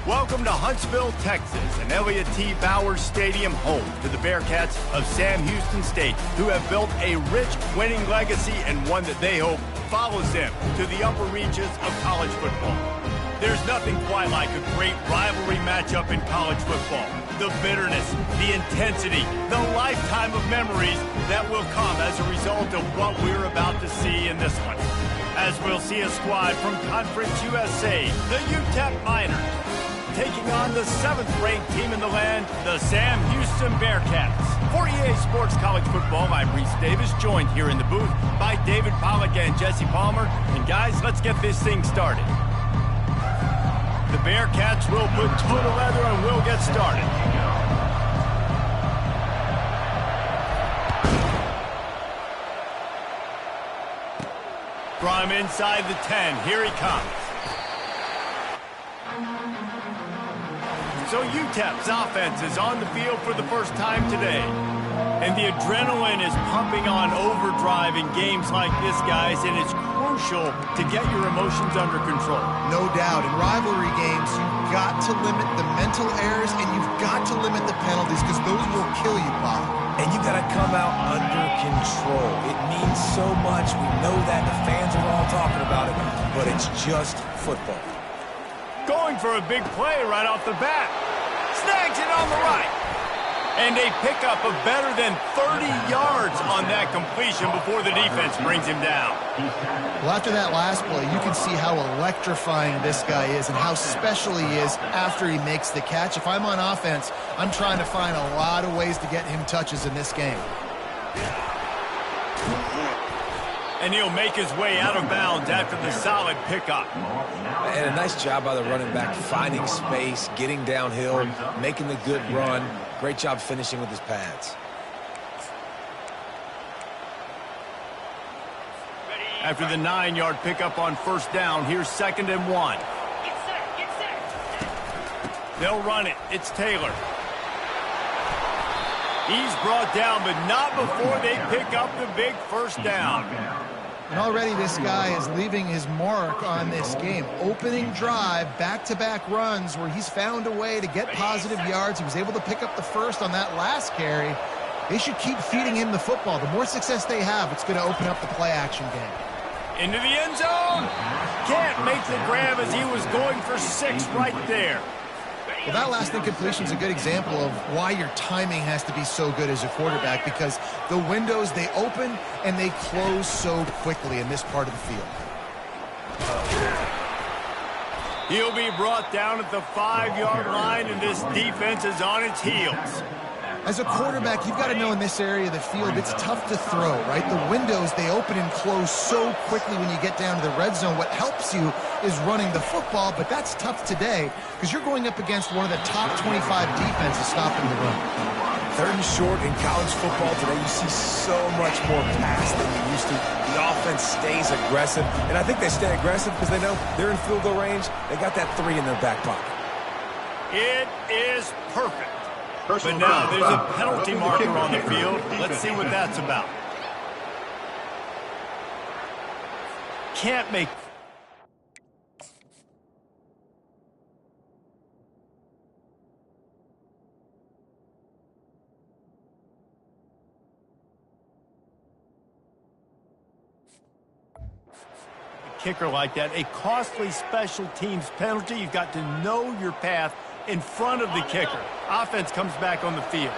Welcome to Huntsville, Texas, and Elliott T. Bowers Stadium, home to the Bearcats of Sam Houston State, who have built a rich winning legacy and one that they hope follows them to the upper reaches of college football. There's nothing quite like a great rivalry matchup in college football. The bitterness, the intensity, the lifetime of memories that will come as a result of what we're about to see in this one. As we'll see a squad from Conference USA, the UTEP Miners, taking on the 7th-ranked team in the land, the Sam Houston Bearcats. For EA Sports College Football, I'm Reese Davis, joined here in the booth by David Pollack and Jesse Palmer. And guys, let's get this thing started. The Bearcats will put toe to leather and we'll get started. From inside the 10, here he comes. So UTEP's offense is on the field for the first time today. And the adrenaline is pumping on overdrive in games like this, guys, and it's crucial to get your emotions under control. No doubt. In rivalry games, you've got to limit the mental errors and you've got to limit the penalties because those will kill you, Bob. And you got to come out under control. It means so much. We know that. The fans are all talking about it, but it's just football. Going for a big play right off the bat. Snags it on the right. And a pickup of better than 30 yards on that completion before the defense brings him down. Well, after that last play, you can see how electrifying this guy is and how special he is after he makes the catch. If I'm on offense, I'm trying to find a lot of ways to get him touches in this game. And he'll make his way out of bounds after the solid pickup. And a nice job by the running back, finding space, getting downhill, making the good run. Great job finishing with his pads. After the 9-yard pickup on first down, here's 2nd and 1. They'll run it. It's Taylor. He's brought down, but not before they pick up the big first down. And already this guy is leaving his mark on this game. Opening drive, back-to-back runs where he's found a way to get positive yards. He was able to pick up the first on that last carry. They should keep feeding him the football. The more success they have, it's going to open up the play-action game. Into the end zone. Can't make the grab as he was going for 6 right there. Well, that last incompletion is a good example of why your timing has to be so good as a quarterback, because the windows, they open and they close so quickly in this part of the field. He'll be brought down at the 5-yard line, and this defense is on its heels. As a quarterback, you've got to know in this area of the field, it's tough to throw, right? The windows, they open and close so quickly when you get down to the red zone. What helps you is running the football, but that's tough today because you're going up against one of the top 25 defenses stopping the run. 3rd and short in college football today, you see so much more pass than you used to. The offense stays aggressive, and I think they stay aggressive because they know they're in field goal range. They got that 3 in their back pocket. It is perfect. But now there's a penalty marker on the field. Let's see what that's about. Can't make... kicker like that, a costly special teams penalty. You've got to know your path in front of the kicker. Offense comes back on the field.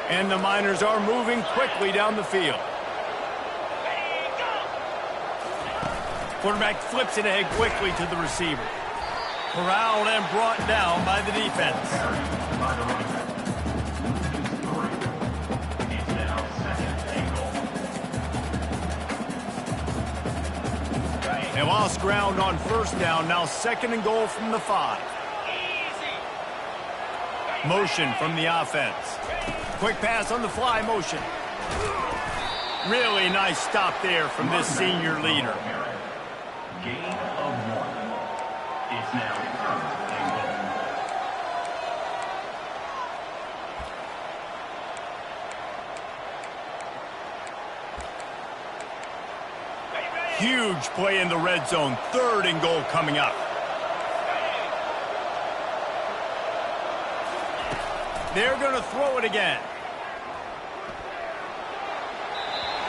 And the Miners are moving quickly down the field. Quarterback flips it ahead quickly to the receiver. Corralled and brought down by the defense. They lost ground on first down. Now 2nd and goal from the 5. Motion from the offense. Quick pass on the fly motion. Really nice stop there from this senior leader. Gain of 1. It's now 3rd and goal. Huge play in the red zone. 3rd and goal coming up. They're going to throw it again.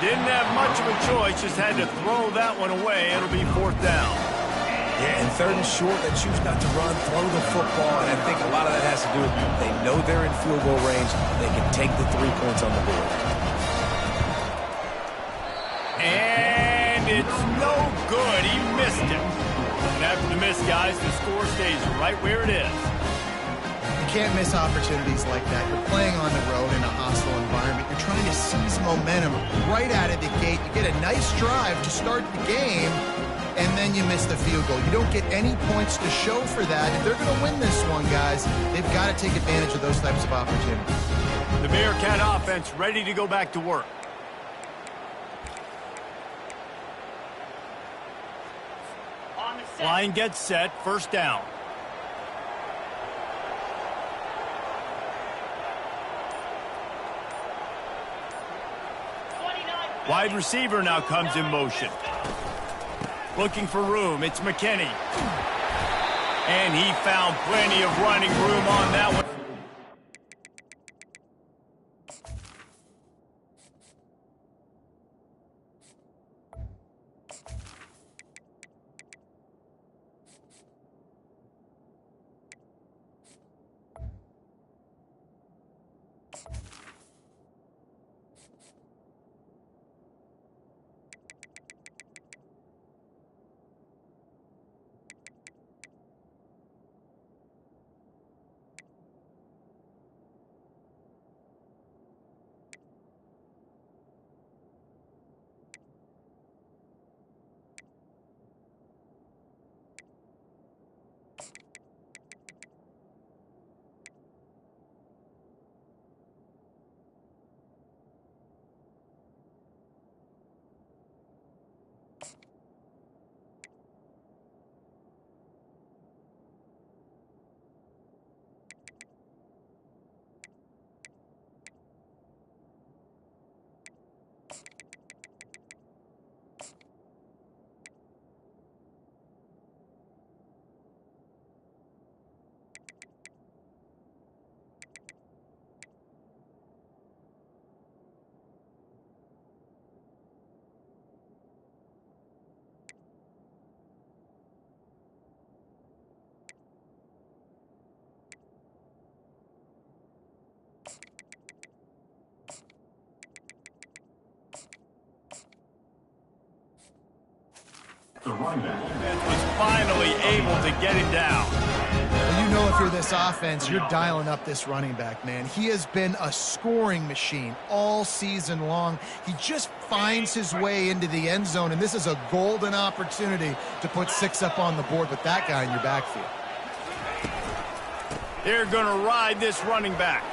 Didn't have much of a choice, just had to throw that one away. It'll be 4th down. Yeah, and 3rd and short, they choose not to run, throw the football, and I think a lot of that has to do with they know they're in field goal range. They can take the 3 points on the board. And it's no good. He missed it. And after the miss, guys, the score stays right where it is. You can't miss opportunities like that. You're playing on the road in a hostile environment. You're trying to seize momentum right out of the gate. You get a nice drive to start the game, and then you miss the field goal. You don't get any points to show for that. If they're going to win this one, guys, they've got to take advantage of those types of opportunities. The Bearcat offense ready to go back to work. Line gets set, 1st down. Wide receiver now comes in motion. Looking for room, it's McKinney. And he found plenty of running room on that one. The running back Was finally able to get him down. Well, you know if you're this offense, you're dialing up this running back, man. He has been a scoring machine all season long. He just finds his way into the end zone, and this is a golden opportunity to put 6 up on the board with that guy in your backfield. They're going to ride this running back.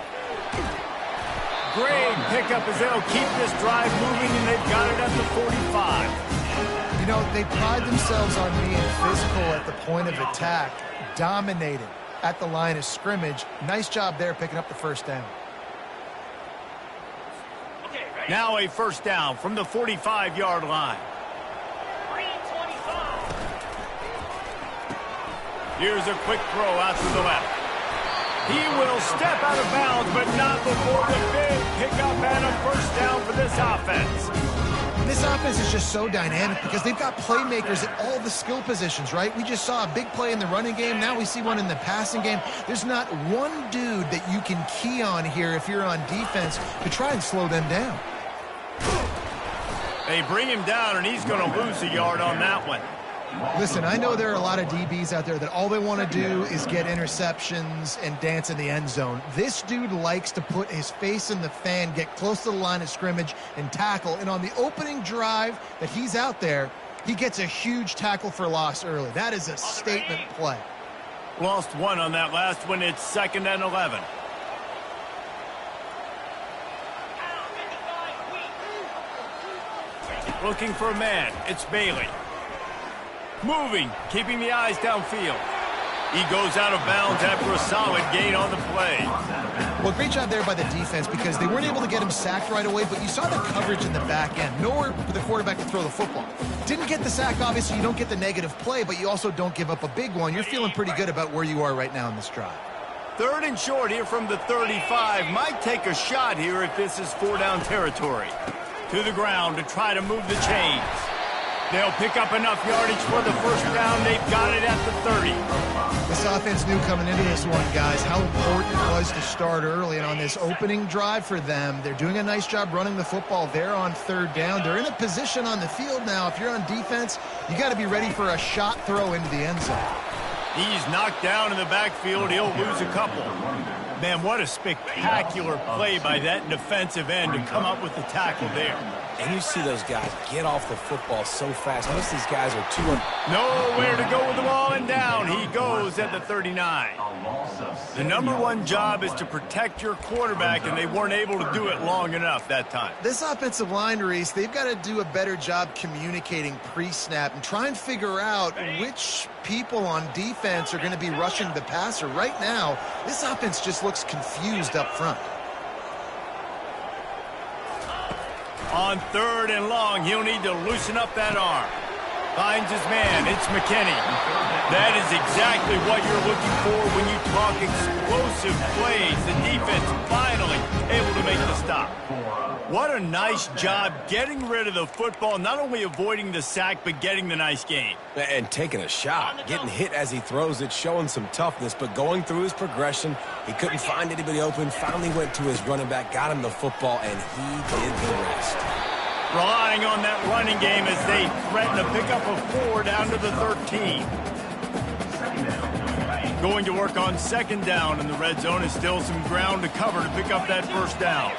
Great pickup as they'll keep this drive moving, and they've got it at the 45. You know, they pride themselves on being physical at the point of attack, dominated at the line of scrimmage. Nice job there picking up the 1st down. Now a 1st down from the 45-yard line. Here's a quick throw out to the left. He will step out of bounds, but not before the big pickup and a 1st down for this offense. This offense is just so dynamic because they've got playmakers at all the skill positions, right? We just saw a big play in the running game. Now we see one in the passing game. There's not one dude that you can key on here if you're on defense to try and slow them down. They bring him down, and he's going to lose a yard on that one. Listen, I know there are a lot of DBs out there that all they want to do is get interceptions and dance in the end zone. This dude likes to put his face in the fan, get close to the line of scrimmage, and tackle. And on the opening drive that he's out there, he gets a huge tackle for loss early. That is a statement play. Lost 1 on that last one. It's 2nd and 11. Looking for a man. It's Bailey. Moving, keeping the eyes downfield. He goes out of bounds after a solid gain on the play. Well, great job there by the defense because they weren't able to get him sacked right away, but you saw the coverage in the back end. Nowhere for the quarterback to throw the football. Didn't get the sack, obviously. You don't get the negative play, but you also don't give up a big one. You're feeling pretty good about where you are right now in this drive. 3rd and short here from the 35. Might take a shot here if this is 4-down territory. To the ground to try to move the chains. They'll pick up enough yardage for the 1st down. They've got it at the 30. This offense knew coming into this one, guys, how important it was to start early. And on this opening drive for them, they're doing a nice job running the football. They're on 3rd down. They're in a position on the field now. If you're on defense, you got to be ready for a shot throw into the end zone. He's knocked down in the backfield. He'll lose a couple. Man, what a spectacular play by that defensive end to come up with the tackle there. And you see those guys get off the football so fast. Most of these guys are nowhere to go with the ball, and down he goes at the 39. The #1 job is to protect your quarterback, and they weren't able to do it long enough that time. This offensive line, Reese, they've got to do a better job communicating pre-snap and try and figure out which people on defense are going to be rushing the passer. Right now, this offense just looks confused up front. On 3rd and long, he'll need to loosen up that arm. Finds his man. It's McKinney. That is exactly what you're looking for when you talk explosive plays. The defense finally able to make the stop. What a nice job getting rid of the football, not only avoiding the sack, but getting the nice gain. And taking a shot, getting hit as he throws it, showing some toughness, but going through his progression, he couldn't find anybody open, finally went to his running back, got him the football, and he did the rest. Relying on that running game as they threaten to pick up a 4 down to the 13. Going to work on 2nd down, and the red zone is still some ground to cover to pick up that 1st down.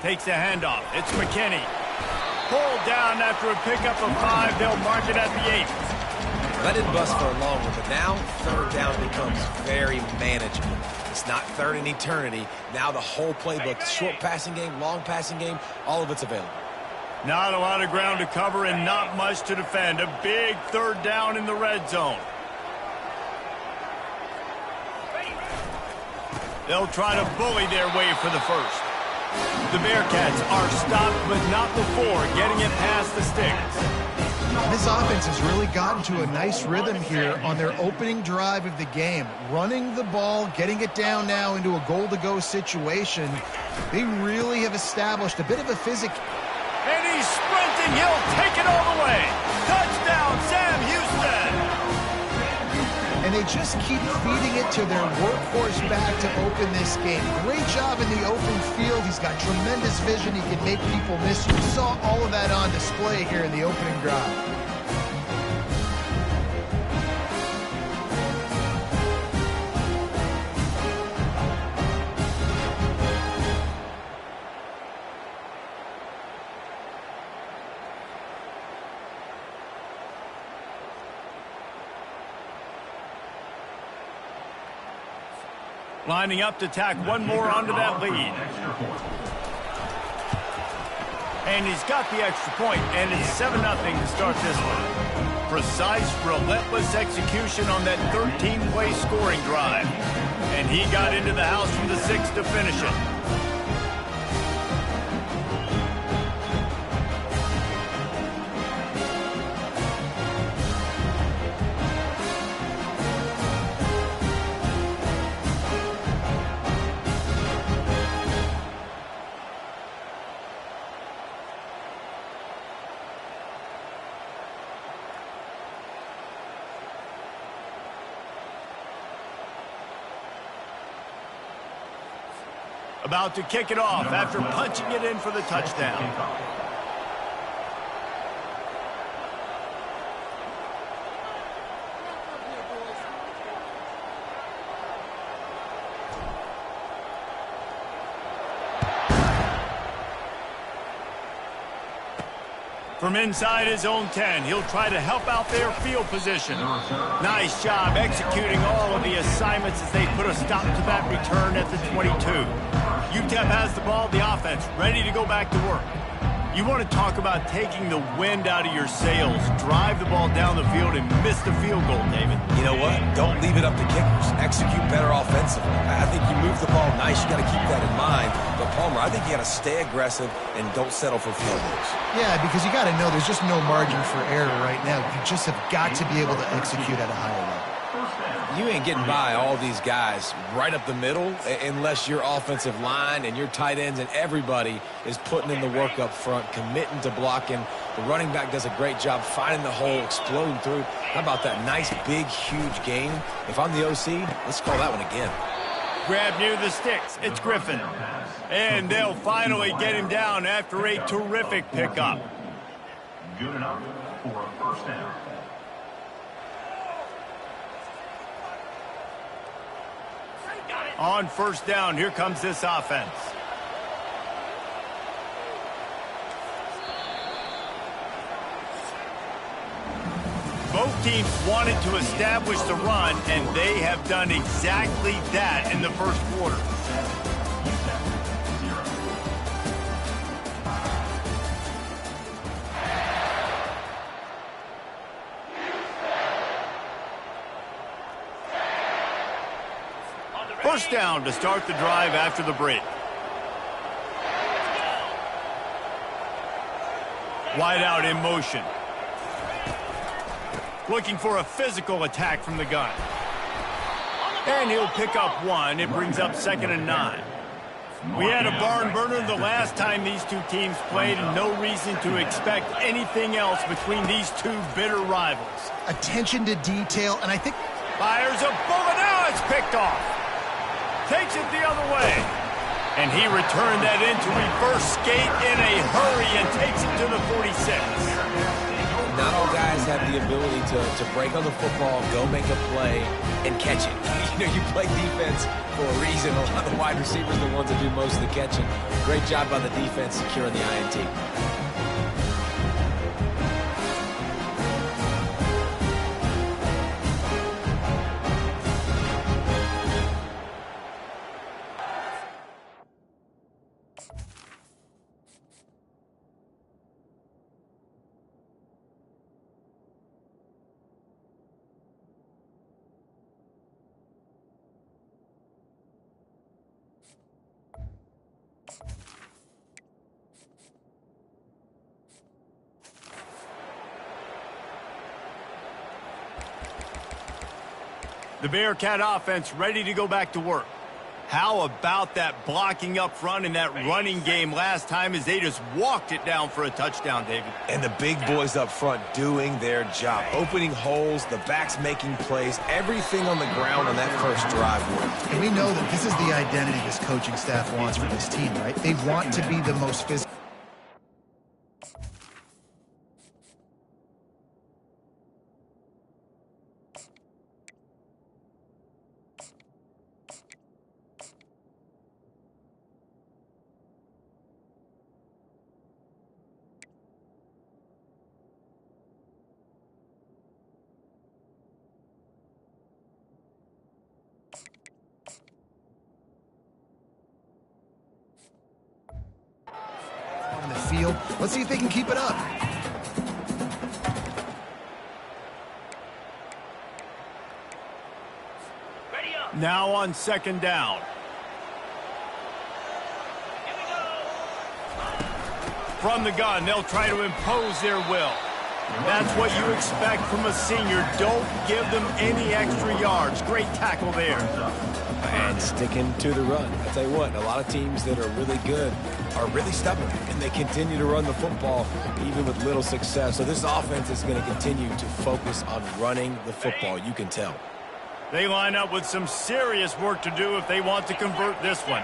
Takes a handoff. It's McKinney. Pulled down after a pickup of 5. They'll mark it at the 8. That didn't bust for a long one, but now 3rd down becomes very manageable. It's not 3rd in eternity. Now the whole playbook, short passing game, long passing game, all of it's available. Not a lot of ground to cover and not much to defend. A big 3rd down in the red zone. They'll try to bully their way for the 1st. The Bearcats are stopped, but not before getting it past the sticks. This offense has really gotten to a nice rhythm here on their opening drive of the game. Running the ball, getting it down now into a goal-to-go situation. They really have established a bit of a physic. And he's sprinting. He'll take it all the way. Touchdown, Sam Houston. And they just keep feeding it to their workhorse back to open this game. Great job in the open field. He's got tremendous vision. He can make people miss. You saw all of that on display here in the opening drive. Lining up to tack one more onto that lead. And he's got the extra point, and it's 7-0 to start this one. Precise, relentless execution on that 13-play scoring drive. And he got into the house from the 6 to finish it. About to kick it off after punching it in for the touchdown. From inside his own 10, he'll try to help out their field position. Nice job executing all of the assignments as they put a stop to that return at the 22. UTEP has the ball, the offense, ready to go back to work. You want to talk about taking the wind out of your sails. Drive the ball down the field and miss the field goal, David. You know what? Don't leave it up to kickers. Execute better offensively. I think you move the ball nice. You got to keep that in mind. But Palmer, I think you got to stay aggressive and don't settle for field goals. Yeah, because you got to know there's just no margin for error right now. You just have got to be able to execute at a higher level. You ain't getting by all these guys right up the middle unless your offensive line and your tight ends and everybody is putting in the work up front, committing to blocking. The running back does a great job finding the hole, exploding through. How about that nice, big, huge game? If I'm the OC, let's call that one again. Grab near the sticks. It's Griffin. And they'll finally get him down after a terrific pickup. Good enough for a first down. On first down, here comes this offense. Both teams wanted to establish the run, and they have done exactly that in the first quarter. First down to start the drive after the break. Wide out in motion. Looking for a physical attack from the gun. And he'll pick up one. It brings up 2nd and 9. We had a barn burner the last time these two teams played, and no reason to expect anything else between these two bitter rivals. Attention to detail, and I think... Fires a bullet. Now it's picked off. Takes it the other way. And he returned that into reverse skate in a hurry and takes it to the 46. Not all guys have the ability to break on the football, go make a play, and catch it. You know, you play defense for a reason. A lot of the wide receivers are the ones that do most of the catching. Great job by the defense securing the INT. The Bearcat offense ready to go back to work. How about that blocking up front in that running game last time as they just walked it down for a touchdown, David? And the big boys up front doing their job. Opening holes, the backs making plays, everything on the ground on that first drive worked. And we know that this is the identity this coaching staff wants for this team, right? They want to be the most physical. On the field. Let's see if they can keep it up. Now on 2nd down. From the gun, they'll try to impose their will. That's what you expect from a senior. Don't give them any extra yards. Great tackle there. And sticking to the run. I tell you what, a lot of teams that are really good are really stubborn, and they continue to run the football even with little success. So this offense is going to continue to focus on running the football. You can tell. They line up with some serious work to do if they want to convert this one.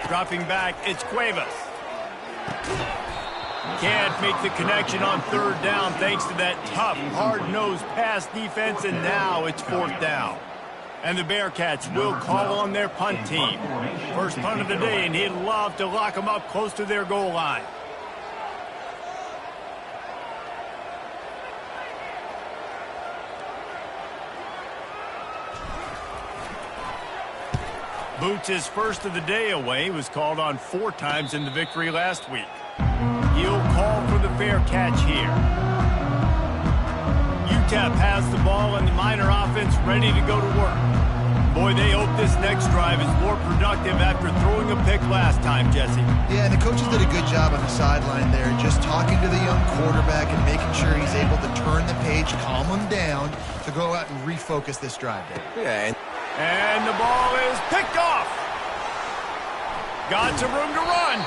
Dropping back, it's Cuevas. Can't make the connection on 3rd down thanks to that tough, hard-nosed pass defense, and now it's 4th down. And the Bearcats will call on their punt team. First punt of the day, and he'd love to lock them up close to their goal line. Boots' first of the day away was called on 4 times in the victory last week. He'll call for the fair catch here. UTEP has the ball and the Miner offense ready to go to work. Boy, Boy, they hope this next drive is more productive after throwing a pick last time, Jesse. Yeah, and the coaches did a good job on the sideline there, just talking to the young quarterback and making sure he's able to turn the page, calm him down, to go out and refocus this drive, Dave. Yeah, and the ball is picked off. Got some room to run.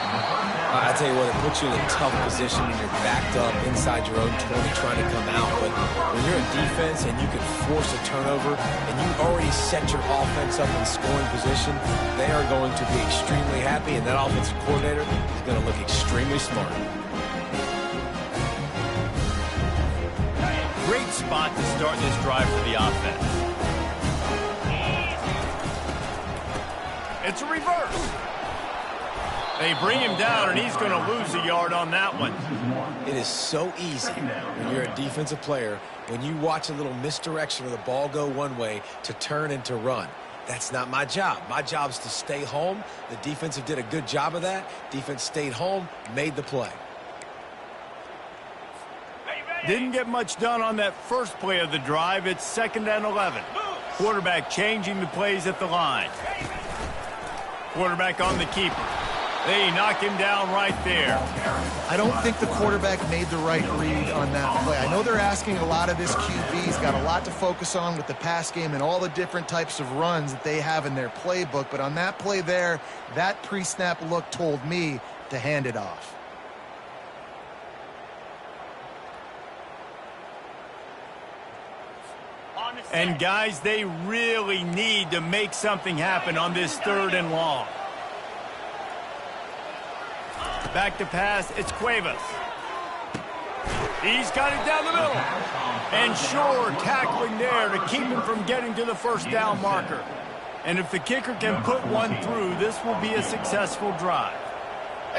I tell you what, it puts you in a tough position when you're backed up inside your own 20 trying to come out. But when you're in defense and you can force a turnover and you already set your offense up in scoring position, they are going to be extremely happy, and that offensive coordinator is going to look extremely smart. Great spot to start this drive for the offense. It's a reverse. They bring him down, and he's going to lose a yard on that one. It is so easy when you're a defensive player, when you watch a little misdirection of the ball go one way, to turn and to run. That's not my job. My job is to stay home. The defensive did a good job of that. Defense stayed home, made the play. Didn't get much done on that first play of the drive. It's 2nd and 11. Quarterback changing the plays at the line. Quarterback on the keeper. They knock him down right there. I don't think the quarterback made the right read on that play. I know they're asking a lot of this QB. He's got a lot to focus on with the pass game and all the different types of runs that they have in their playbook. But on that play there, that pre-snap look told me to hand it off. And guys, they really need to make something happen on this 3rd and long. Back to pass, it's Cuevas. He's got it down the middle. And sure, tackling there to keep him from getting to the first down marker. And if the kicker can put one through, this will be a successful drive.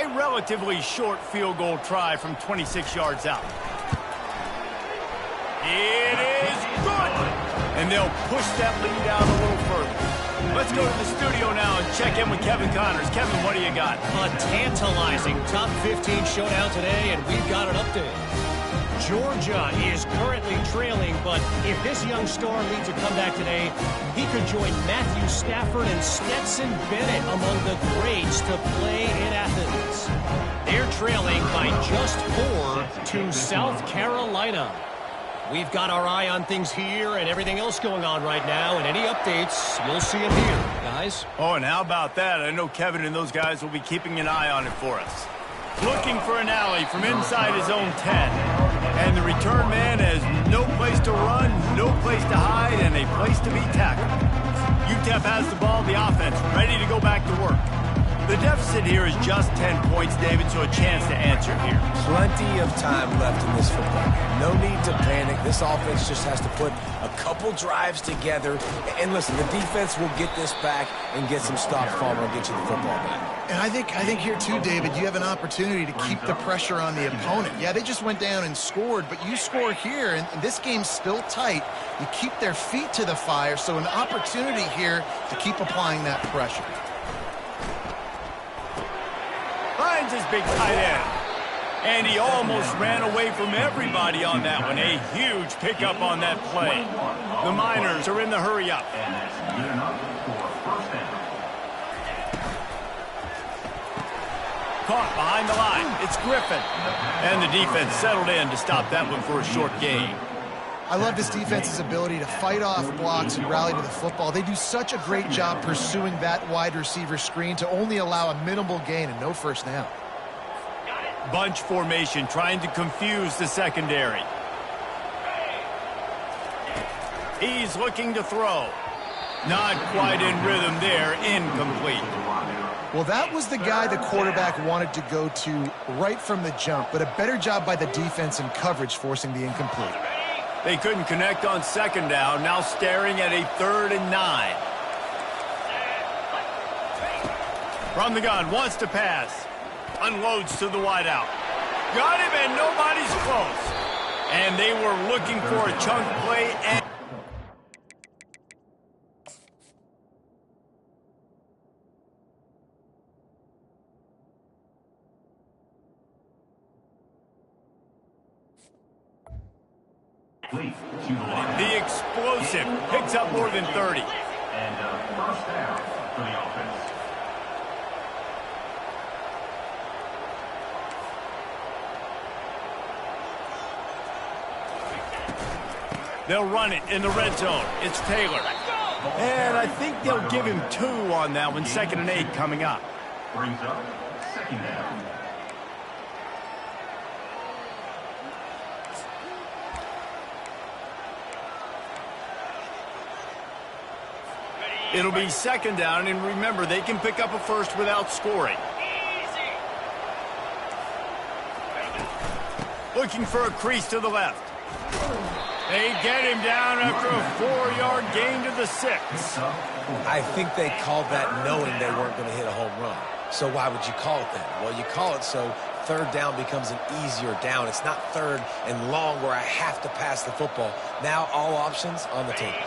A relatively short field goal try from 26 yards out. It is good. And they'll push that lead out a little further. Let's go to the studio now and check in with Kevin Connors. Kevin, what do you got? A tantalizing top 15 showdown today, and we've got an update. Georgia is currently trailing, but if this young star leads a comeback today, he could join Matthew Stafford and Stetson Bennett among the greats to play in Athens. They're trailing by just 4 to South Carolina. We've got our eye on things here and everything else going on right now, and any updates, you'll see them here, guys. Oh, and how about that? I know Kevin and those guys will be keeping an eye on it for us. Looking for an alley from inside his own 10. And the return man has no place to run, no place to hide, and a place to be tackled. UTEP has the ball, the offense ready to go back to work. The deficit here is just 10 points, David, so a chance to answer here. Plenty of time left in this football game. No need to panic. This offense just has to put a couple drives together. And listen, the defense will get this back and get some stops, Farmer, and get you the football back. And I think here, too, David, you have an opportunity to keep the pressure on the opponent. Yeah, they just went down and scored, but you score here, and this game's still tight. You keep their feet to the fire, so an opportunity here to keep applying that pressure. Finds his big tight end. And he almost ran away from everybody on that one. A huge pickup on that play. The Miners are in the hurry-up. And that's good enough for a first down. Caught behind the line. It's Griffin. And the defense settled in to stop that one for a short gain. I love this defense's ability to fight off blocks and rally to the football. They do such a great job pursuing that wide receiver screen to only allow a minimal gain and no first down. Bunch formation trying to confuse the secondary. He's looking to throw. Not quite in rhythm there. Incomplete. Well, that was the guy the quarterback wanted to go to right from the jump, but a better job by the defense in coverage forcing the incomplete. They couldn't connect on second down. Now staring at a 3rd and 9. From the gun, wants to pass. Unloads to the wideout. Got him, and nobody's close. And they were looking for a chunk play. And the explosive picks up more than 30. And first down for the offense. They'll run it in the red zone. It's Taylor. And I think they'll give him 2 on that one. 2nd and 8 coming up. Brings up 2nd down. It'll be 2nd down, and remember, they can pick up a first without scoring. Looking for a crease to the left. They get him down after a 4-yard gain to the 6. I think they called that knowing they weren't going to hit a home run. So why would you call it that? Well, you call it so 3rd down becomes an easier down. It's not 3rd and long where I have to pass the football. Now all options on the table.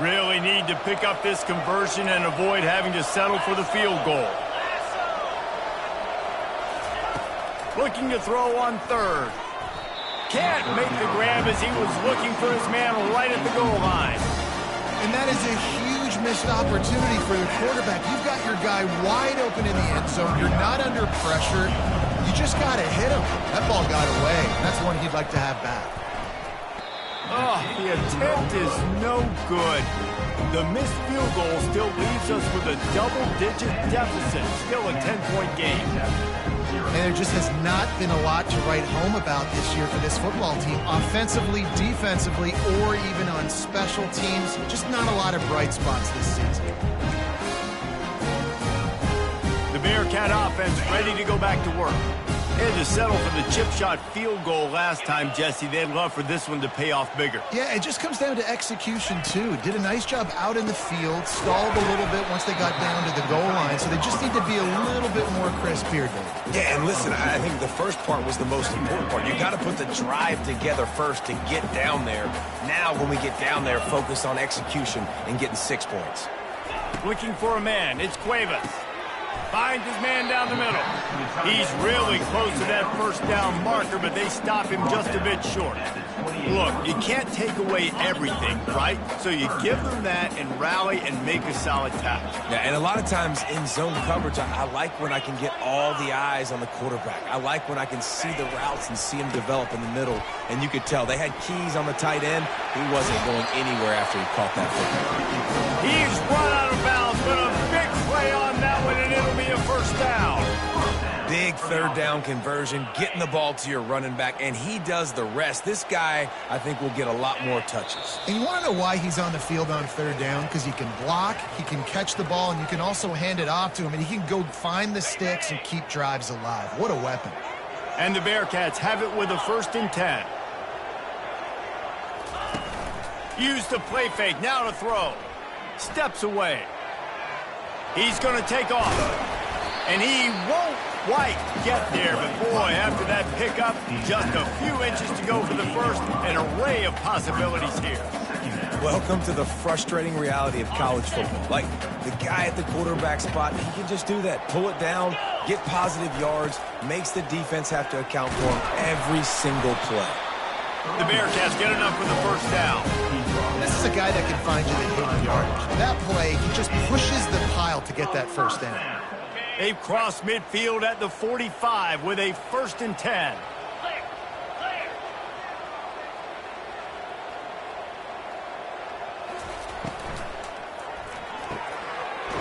Really need to pick up this conversion and avoid having to settle for the field goal. Looking to throw on 3rd. Can't make the grab as he was looking for his man right at the goal line. And that is a huge missed opportunity for the quarterback. You've got your guy wide open in the end zone. You're not under pressure. You just got to hit him. That ball got away. That's one he'd like to have back. Oh, the attempt is no good. The missed field goal still leaves us with a double-digit deficit. Still a 10-point game. And there just has not been a lot to write home about this year for this football team. Offensively, defensively, or even on special teams. Just not a lot of bright spots this season. The Bearcat offense ready to go back to work. They had to settle for the chip shot field goal last time, Jesse. They'd love for this one to pay off bigger. Yeah, it just comes down to execution, too. Did a nice job out in the field, stalled a little bit once they got down to the goal line, so they just need to be a little bit more crisp here, Dave. Yeah, and listen, I think the first part was the most important part. You got to put the drive together first to get down there. Now, when we get down there, focus on execution and getting 6 points. Looking for a man. It's Cuevas. Finds his man down the middle. He's really close to that first down marker, but they stop him just a bit short. Look, you can't take away everything, right? So you give them that and rally and make a solid tackle. Yeah, and a lot of times in zone coverage, I like when I can get all the eyes on the quarterback. I like when I can see the routes and see him develop in the middle. And you could tell they had keys on the tight end. He wasn't going anywhere after he caught that football. He's run out of bounds, but a big play on that one, and it'll be a first down. Big 3rd down conversion, getting the ball to your running back, and he does the rest. This guy, I think, will get a lot more touches. And you want to know why he's on the field on 3rd down? Because he can block, he can catch the ball, and you can also hand it off to him, and he can go find the sticks and keep drives alive. What a weapon. And the Bearcats have it with a 1st and 10. Use the play fake, now to throw. Steps away. He's going to take off. And he won't quite get there, but boy, after that pickup, just a few inches to go for the first. An array of possibilities here. Welcome to the frustrating reality of college football. Like, the guy at the quarterback spot, he can just do that. Pull it down, get positive yards, makes the defense have to account for him every single play. The Bearcats get enough for the first down. This is a guy that can find you the hidden yardage. That play, he just pushes the pile to get that first down. They've crossed midfield at the 45 with a 1st and 10.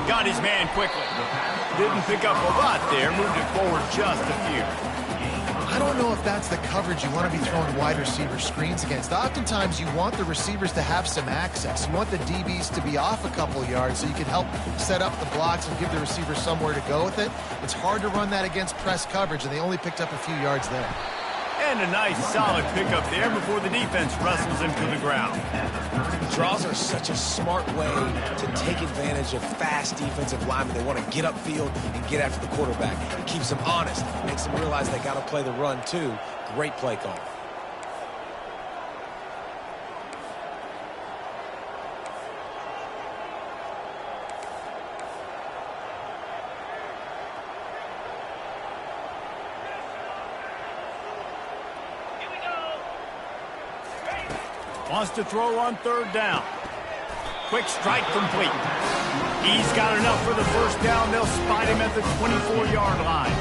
Got his man quickly. Didn't pick up a lot there. Moved it forward just a few. I don't know if that's the coverage you want to be throwing wide receiver screens against. Oftentimes, you want the receivers to have some access. You want the DBs to be off a couple yards so you can help set up the blocks and give the receiver somewhere to go with it. It's hard to run that against press coverage, and they only picked up a few yards there. And a nice, solid pickup there before the defense wrestles him to the ground. Draws are such a smart way to take advantage of fast defensive linemen. They want to get upfield and get after the quarterback. It keeps them honest, makes them realize they got to play the run too. Great play call. Wants to throw on 3rd down. Quick strike complete. He's got enough for the first down. They'll spot him at the 24-yard line.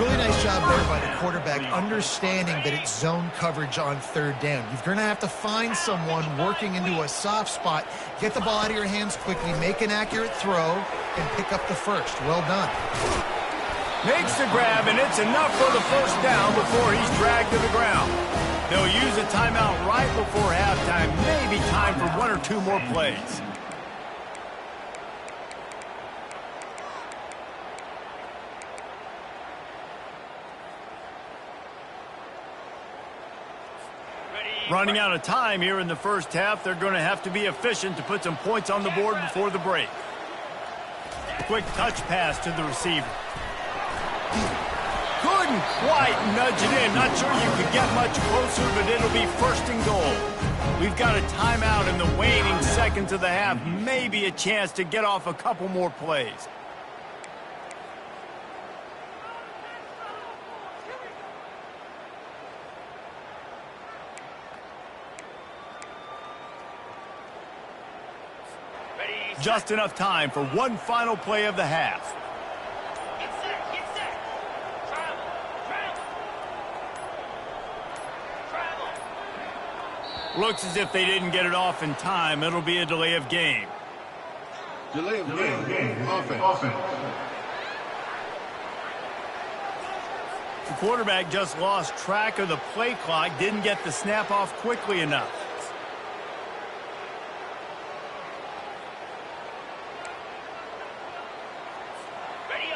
Really nice job there by the quarterback, understanding that it's zone coverage on third down. You're going to have to find someone working into a soft spot, get the ball out of your hands quickly, make an accurate throw, and pick up the first. Well done. Makes the grab, and it's enough for the first down before he's dragged to the ground. They'll use a timeout right before halftime, maybe time for one or two more plays. Running out of time here in the first half. They're going to have to be efficient to put some points on the board before the break. Quick touch pass to the receiver. Couldn't quite nudge it in. Not sure you could get much closer, but it'll be first and goal. We've got a timeout in the waning seconds of the half. Maybe a chance to get off a couple more plays. Just enough time for one final play of the half. Get set. Travel. Looks as if they didn't get it off in time. It'll be a delay of game. Delay of game. Offense. The quarterback just lost track of the play clock, didn't get the snap off quickly enough.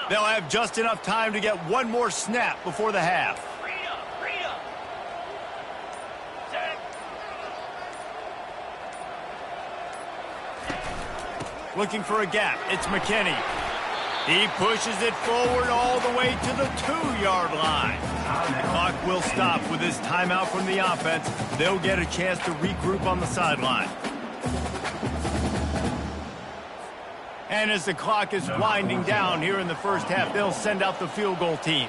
They'll have just enough time to get one more snap before the half. Read up. Set. Looking for a gap. It's McKinney. He pushes it forward all the way to the 2-yard line. The clock will stop with this timeout from the offense. They'll get a chance to regroup on the sideline. And as the clock is winding down here in the first half, they'll send out the field goal team.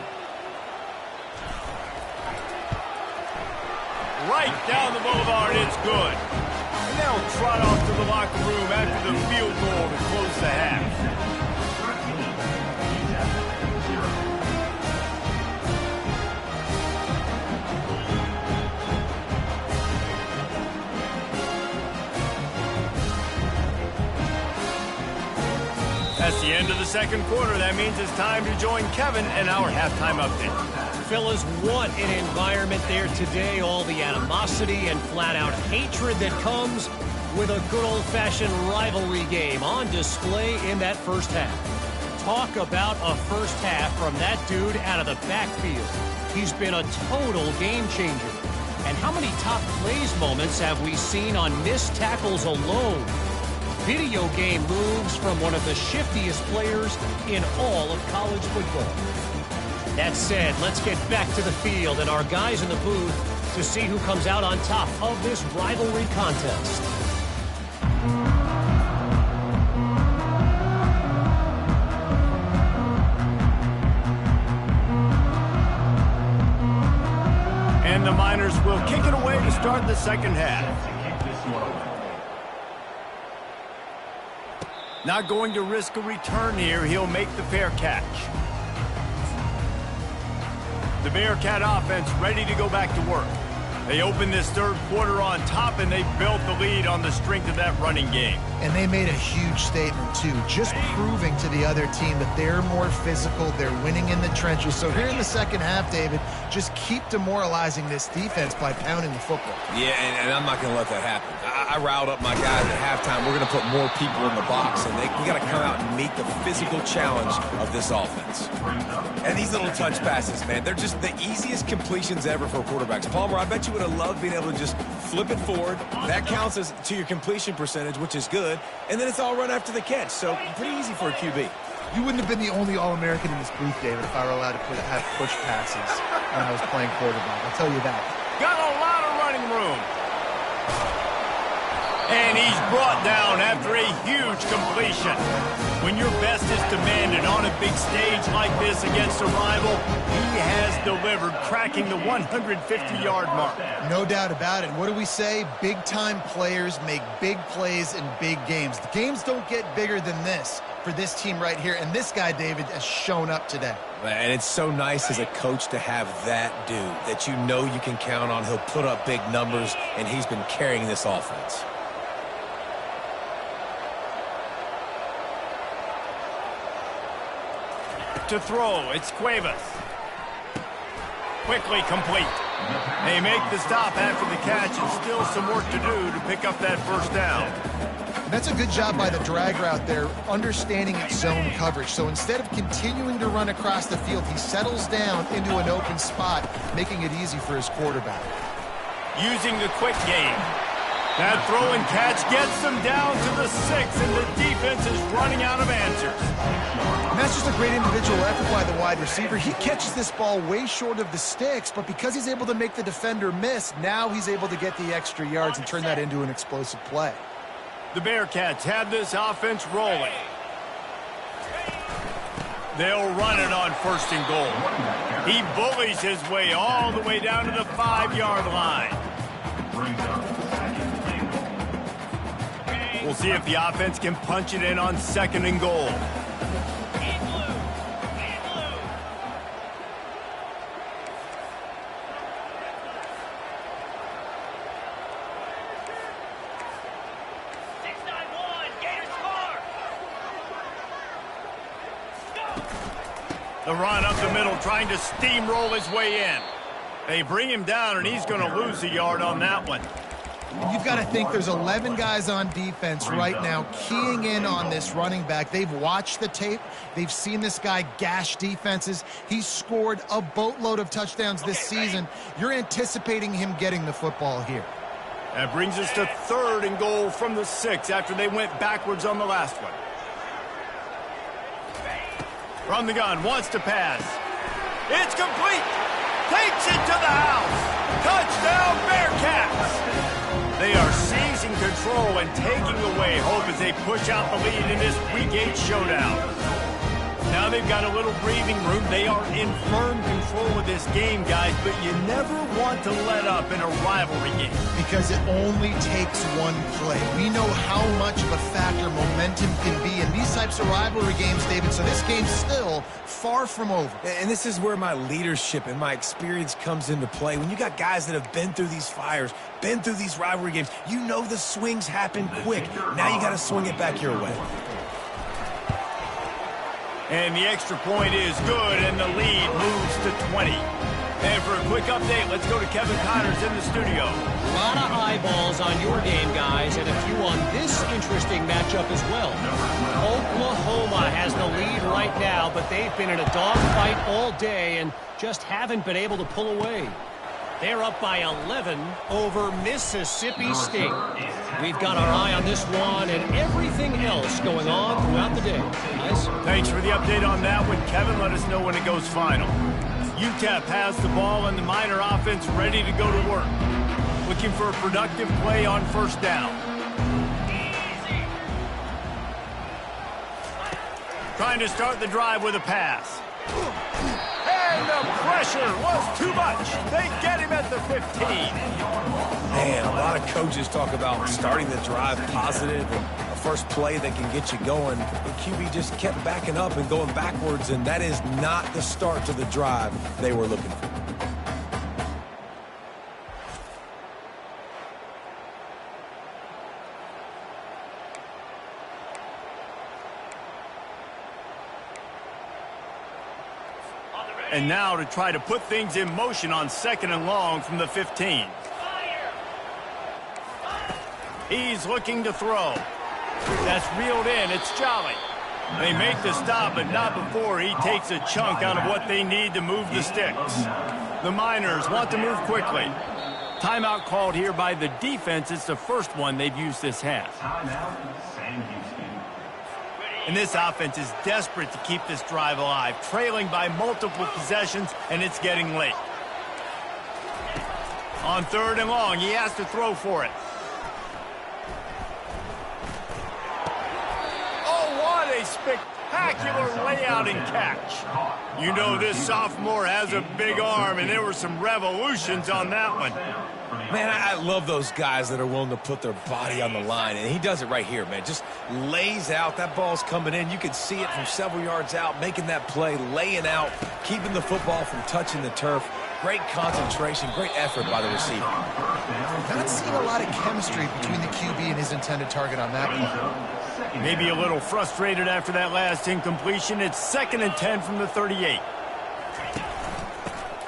Right down the boulevard, it's good. And they'll trot off to the locker room after the field goal to close the half. That's the end of the second quarter. That means it's time to join Kevin and our halftime update. Fellas, what an environment there today. All the animosity and flat-out hatred that comes with a good old-fashioned rivalry game on display in that first half. Talk about a first half from that dude out of the backfield. He's been a total game changer. And how many top plays moments have we seen on missed tackles alone? Video game moves from one of the shiftiest players in all of college football. That said, let's get back to the field and our guys in the booth to see who comes out on top of this rivalry contest. And the Miners will kick it away to start the second half. Not going to risk a return here. He'll make the fair catch. The Bearcat offense ready to go back to work. They opened this third quarter on top, and they built the lead on the strength of that running game. And they made a huge statement, too, just proving to the other team that they're more physical, they're winning in the trenches. So here in the second half, David, just keep demoralizing this defense by pounding the football. Yeah, and I'm not going to let that happen. I riled up my guys at halftime. We're going to put more people in the box, and we got to come out and meet the physical challenge of this offense. And these little touch passes, man, they're just the easiest completions ever for quarterbacks. Palmer, I bet you would have loved being able to just flip it forward. That counts as to your completion percentage, which is good. And then it's all run after the catch, so pretty easy for a QB. You wouldn't have been the only All-American in this booth, David, if I were allowed to have push passes when I was playing quarterback. I'll tell you that. Got a lot of running room. And he's brought down after a huge completion. When your best is demanded on a big stage like this against a rival, he has delivered, cracking the 150-yard mark. No doubt about it. What do we say? Big-time players make big plays in big games. The games don't get bigger than this for this team right here, and this guy, David, has shown up today. And it's so nice as a coach to have that dude that you know you can count on. He'll put up big numbers, and he's been carrying this offense. To throw, it's Cuevas. Quickly complete. They make the stop after the catch, and still some work to do to pick up that first down. That's a good job by the drag route there, understanding its zone coverage. So instead of continuing to run across the field, he settles down into an open spot, making it easy for his quarterback. Using the quick game. That throw and catch gets them down to the 6, and the defense is running out of answers. And that's just a great individual effort by the wide receiver. He catches this ball way short of the sticks, but because he's able to make the defender miss, now he's able to get the extra yards and turn that into an explosive play. The Bearcats have this offense rolling. They'll run it on 1st and goal. He bullies his way all the way down to the 5-yard line. We'll see if the offense can punch it in on 2nd and goal. The run up the middle, trying to steamroll his way in. They bring him down, and he's going to lose a yard on that one. You've got to think there's 11 guys on defense right now keying in on this running back. They've watched the tape. They've seen this guy gash defenses. He's scored a boatload of touchdowns this season. You're anticipating him getting the football here. That brings us to 3rd and goal from the 6 after they went backwards on the last one. From the gun, wants to pass. It's complete. Takes it to the house. Touchdown, Bearcats. They are seizing control and taking away hope as they push out the lead in this Week 8 showdown. Now they've got a little breathing room. They are in firm control of this game, guys, but you never want to let up in a rivalry game. Because it only takes one play. We know how much of a factor momentum can be in these types of rivalry games, David, so this game's still far from over. And this is where my leadership and my experience comes into play. When you got guys that have been through these fires, been through these rivalry games, you know the swings happen quick. Now you got to swing it back your way. And the extra point is good, and the lead moves to 20. And for a quick update, let's go to Kevin Connors in the studio. A lot of eyeballs on your game, guys, and a few on this interesting matchup as well. Oklahoma has the lead right now, but they've been in a dogfight all day and just haven't been able to pull away. They're up by 11 over Mississippi State. We've got our eye on this one and everything else going on throughout the day. Guys? Thanks for the update on that one, Kevin. Let us know when it goes final. UTEP has the ball and the Miner offense ready to go to work. Looking for a productive play on 1st down. Trying to start the drive with a pass. And the pressure was too much. They get him at the 15. Man, a lot of coaches talk about starting the drive positive and a first play that can get you going. The QB just kept backing up and going backwards, and that is not the start to the drive they were looking for. And now to try to put things in motion on 2nd and long from the 15. He's looking to throw. That's reeled in. It's Jolly. They make the stop, but not before he takes a chunk out of what they need to move the sticks. The Miners want to move quickly. Timeout called here by the defense. It's the first one they've used this half. And this offense is desperate to keep this drive alive, trailing by multiple possessions, and it's getting late. On 3rd and long, he has to throw for it. spectacular layout and catch. You know this sophomore has a big arm, and there were some revolutions on that one. Man, I love those guys that are willing to put their body on the line, and he does it right here, man. Just lays out. That ball's coming in. You can see it from several yards out, making that play, laying out, keeping the football from touching the turf. Great concentration, great effort by the receiver. Not seeing a lot of chemistry between the QB and his intended target on that play. Maybe a little frustrated after that last incompletion. It's 2nd and 10 from the 38.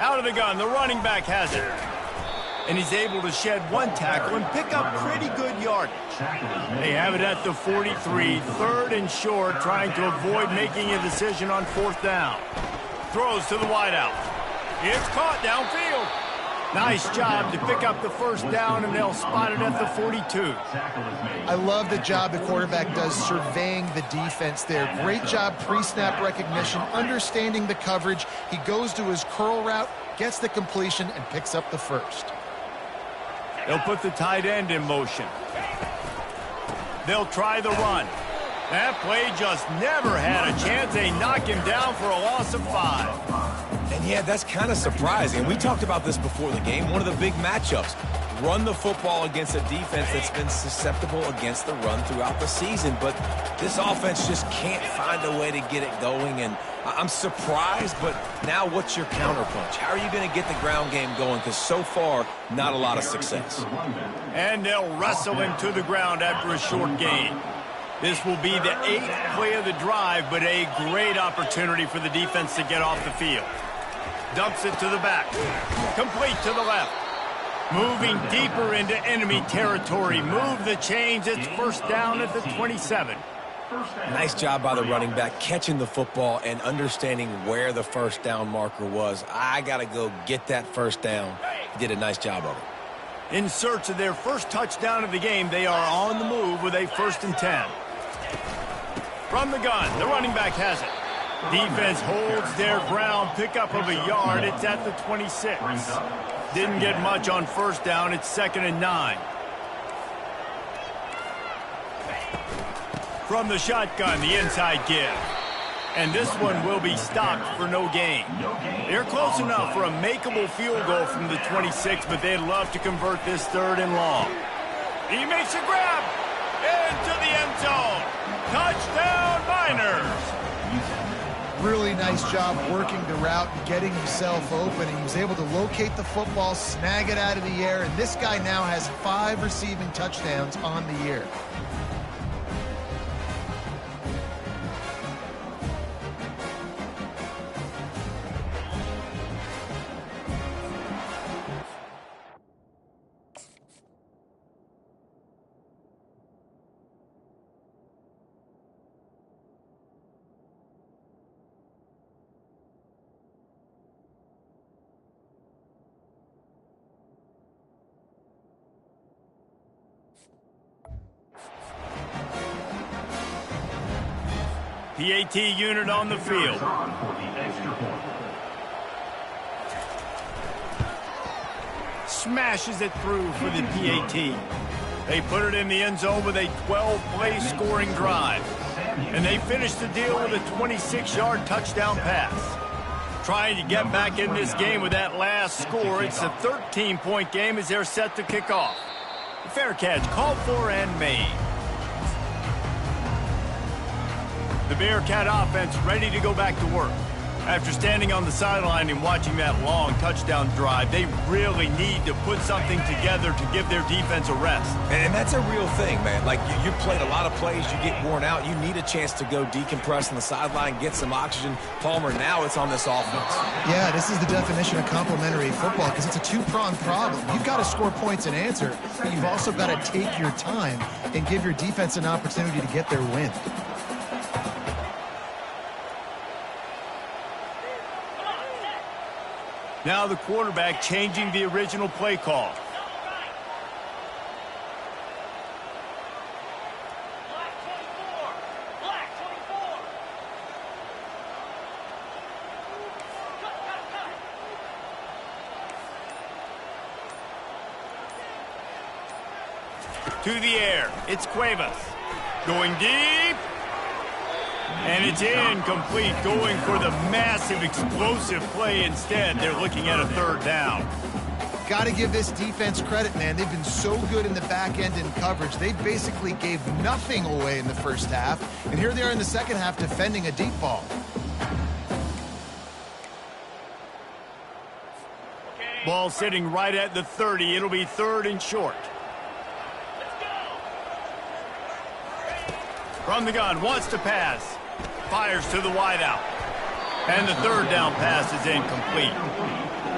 Out of the gun, the running back has it. And he's able to shed one tackle and pick up pretty good yardage. They have it at the 43, 3rd and short, trying to avoid making a decision on 4th down. Throws to the wideout. It's caught downfield. Nice job to pick up the 1st down, and they'll spot it at the 42. I love the job the quarterback does surveying the defense there. Great job pre-snap recognition, understanding the coverage. He goes to his curl route, gets the completion, and picks up the 1st. They'll put the tight end in motion. They'll try the run. That play just never had a chance. They knock him down for a loss of 5. And yeah, that's kind of surprising. We talked about this before the game. One of the big matchups. Run the football against a defense that's been susceptible against the run throughout the season. But this offense just can't find a way to get it going. And I'm surprised, but now what's your counterpunch? How are you going to get the ground game going? Because so far, not a lot of success. And they'll wrestle him to the ground after a short gain. This will be the 8th play of the drive, but a great opportunity for the defense to get off the field. Dumps it to the back. Complete to the left. Moving deeper into enemy territory. Move the chains. It's 1st down at the 27. Nice job by the running back, catching the football and understanding where the 1st down marker was. I got to go get that 1st down. He did a nice job of it. In search of their 1st touchdown of the game, they are on the move with a 1st and 10. From the gun, the running back has it. Defense holds their ground, pickup of a yard. It's at the 26. Didn't get much on 1st down. It's 2nd and 9. From the shotgun, the inside give. And this one will be stopped for no gain. They're close enough for a makeable field goal from the 26, but they'd love to convert this 3rd and long. He makes a grab into the end zone. Touchdown, Miners. Really nice job working the route and getting himself open. He was able to locate the football, snag it out of the air, and this guy now has 5 receiving touchdowns on the year. PAT unit on the field. Smashes it through for the PAT. They put it in the end zone with a 12-play scoring drive. And they finish the deal with a 26-yard touchdown pass. Trying to get back in this game with that last score. It's a 13-point game as they're set to kick off. Fair catch called for and made. The Bearcat offense ready to go back to work. After standing on the sideline and watching that long touchdown drive, they really need to put something together to give their defense a rest. And that's a real thing, man. Like, you played a lot of plays, you get worn out, you need a chance to go decompress on the sideline, get some oxygen. Palmer, now it's on this offense. Yeah, this is the definition of complementary football because it's a two-pronged problem. You've got to score points and answer, but you've also got to take your time and give your defense an opportunity to get their win. Now the quarterback changing the original play call. Black 24. Black 24. Cut. To the air. It's Cuevas. Going deep. And it's incomplete, going for the massive explosive play instead. They're looking at a third down. Got to give this defense credit, man. They've been so good in the back end in coverage. They basically gave nothing away in the first half. And here they are in the second half defending a deep ball. Ball sitting right at the 30. It'll be third and short. From the gun, wants to pass. Fires to the wideout. And the third down pass is incomplete.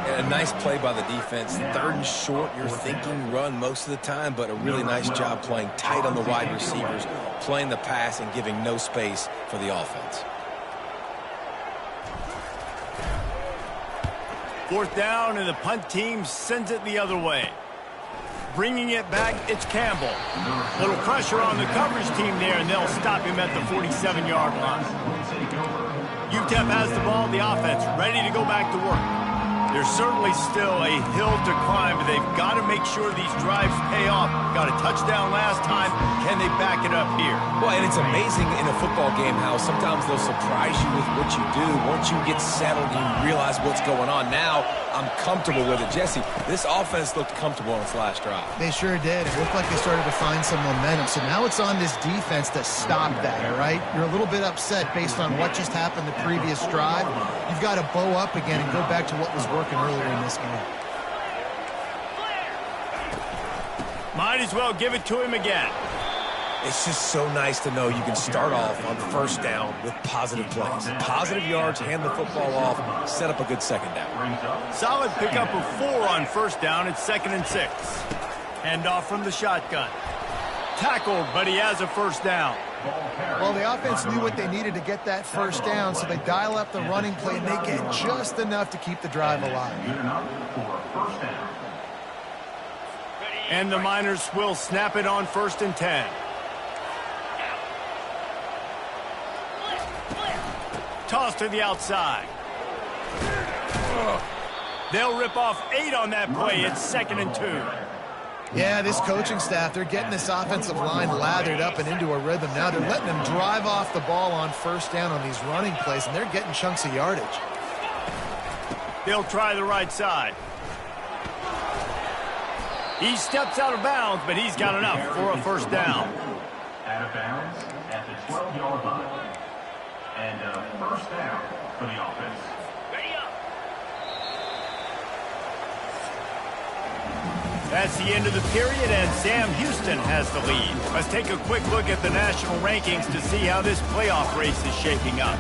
And a nice play by the defense. Third and short, you're thinking run most of the time, but a really nice job playing tight on the wide receivers, playing the pass and giving no space for the offense. Fourth down, and the punt team sends it the other way. Bringing it back, it's Campbell. Little pressure on the coverage team there, and they'll stop him at the 47-yard line. UTEP has the ball, the offense ready to go back to work. There's certainly still a hill to climb, but they've got to make sure these drives pay off. Got a touchdown last time. Can they back it up here? Well, and it's amazing in a football game how sometimes they'll surprise you with what you do. Once you get settled, you realize what's going on. Now, I'm comfortable with it. Jesse, this offense looked comfortable on its last drive. They sure did. It looked like they started to find some momentum. So now it's on this defense to stop that, all right? You're a little bit upset based on what just happened the previous drive. You've got to bow up again and go back to what was working earlier in this game. Might as well give it to him again. It's just so nice to know you can start off on first down with positive plays. Positive yards, hand the football off, set up a good second down. Solid pickup of 4 on first down. It's 2nd and 6. Hand off from the shotgun. Tackled, but he has a first down. Well, the offense knew what they needed to get that first down, so they dial up the running play, and they get just enough to keep the drive alive. And the Miners will snap it on 1st and 10. Toss to the outside. They'll rip off 8 on that play. It's 2nd and 2. Yeah, this coaching staff, they're getting this offensive line lathered up and into a rhythm. Now they're letting them drive off the ball on first down on these running plays, and they're getting chunks of yardage. They'll try the right side. He steps out of bounds, but he's got enough for a first down. Out of bounds at the 12-yard line. And a first down for the offense. That's the end of the period, and Sam Houston has the lead. Let's take a quick look at the national rankings to see how this playoff race is shaping up.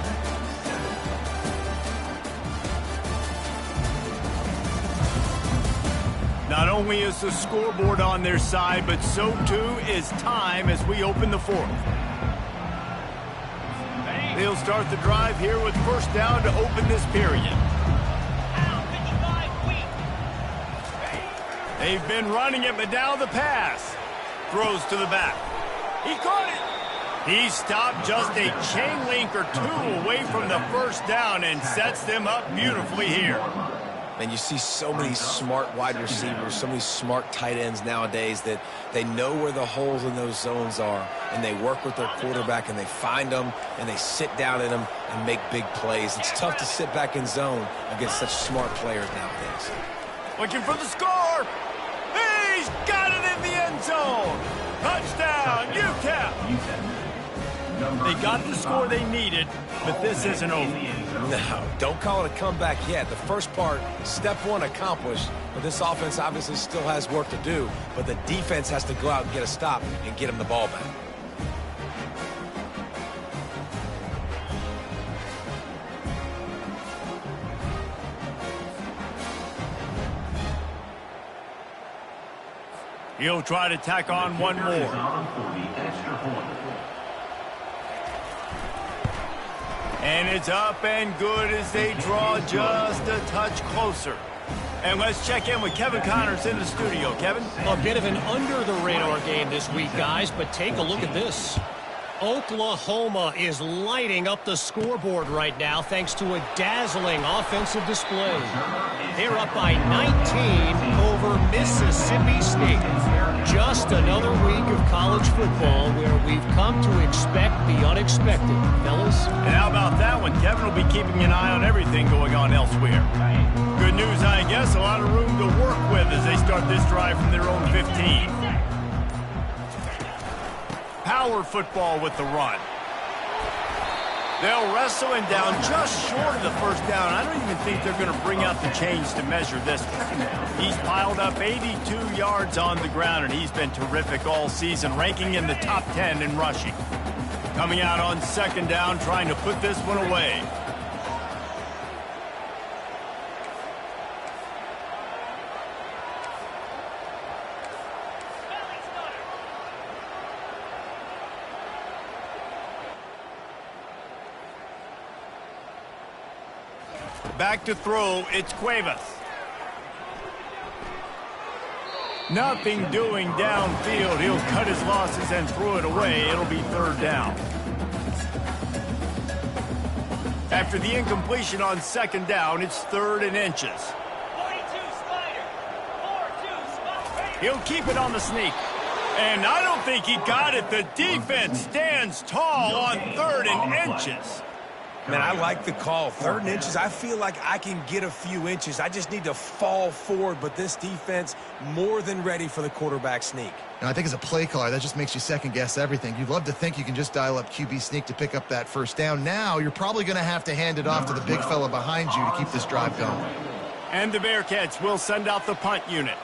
Not only is the scoreboard on their side, but so too is time as we open the 4th. They'll start the drive here with first down to open this period. They've been running it, but now the pass. Throws to the back. He caught it. He stopped just a chain link or 2 away from the first down and sets them up beautifully here. And you see so many smart wide receivers, so many smart tight ends nowadays that they know where the holes in those zones are, and they work with their quarterback, and they find them, and they sit down in them and make big plays. It's tough to sit back in zone against such smart players nowadays. Looking for the score. He's got it in the end zone. Touchdown, UTEP. They got the score they needed, but this isn't over. No, don't call it a comeback yet. The first part, step 1 accomplished, but this offense obviously still has work to do, but the defense has to go out and get a stop and get him the ball back. He'll try to tack on one more. And it's up and good as they draw just a touch closer. And let's check in with Kevin Connors in the studio. Kevin? A bit of an under-the-radar game this week, guys, but take a look at this. Oklahoma is lighting up the scoreboard right now thanks to a dazzling offensive display. They're up by 19 over Mississippi State. Just another week of college football where we've come to expect the unexpected, fellas. And how about that one? Kevin will be keeping an eye on everything going on elsewhere. Good news, I guess. A lot of room to work with as they start this drive from their own 15. Power football with the run. They'll wrestle him down just short of the first down. I don't even think they're going to bring out the chains to measure this one. He's piled up 82 yards on the ground, and he's been terrific all season, ranking in the top 10 in rushing. Coming out on second down, trying to put this one away. Back to throw, it's Cuevas. Nothing doing downfield. He'll cut his losses and throw it away. It'll be third down. After the incompletion on second down, it's 3rd and inches. 42 Spider. 4-2 Spider. He'll keep it on the sneak. And I don't think he got it. The defense stands tall on 3rd and inches. Man, I like the call. 3rd and inches, I feel like I can get a few inches. I just need to fall forward, but this defense more than ready for the quarterback sneak. And I think as a play caller, that just makes you second-guess everything. You'd love to think you can just dial up QB sneak to pick up that first down. Now you're probably going to have to hand it off to the big fella behind you to keep this drive going. And the Bearcats will send out the punt unit.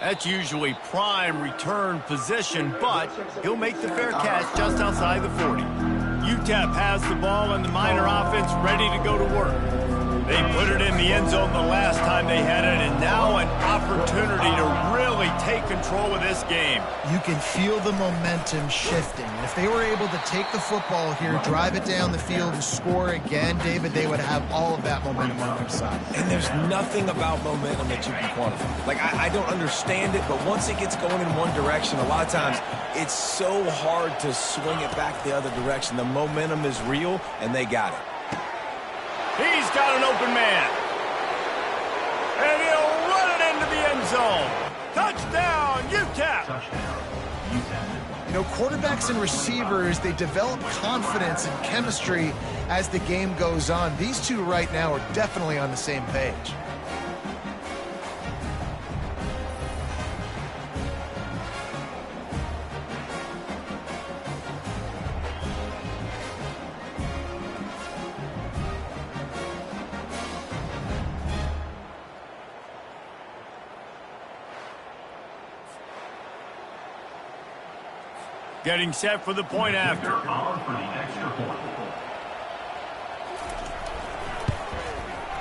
That's usually prime return position, but he'll make the fair catch just outside the 40. UTEP has the ball and the Miner offense ready to go to work. They put it in the end zone the last time they had it, and now an opportunity to really take control of this game. You can feel the momentum shifting. And if they were able to take the football here, drive it down the field, and score again, David, they would have all of that momentum on their side. And there's nothing about momentum that you can quantify. Like, I don't understand it, but once it gets going in one direction, a lot of times it's so hard to swing it back the other direction. The momentum is real, and they got it. He's got an open man. And he'll run it into the end zone. Touchdown, UTEP. Touchdown, UTEP. You know, quarterbacks and receivers, they develop confidence and chemistry as the game goes on. These two right now are definitely on the same page. Getting set for the point after. Column for the extra point.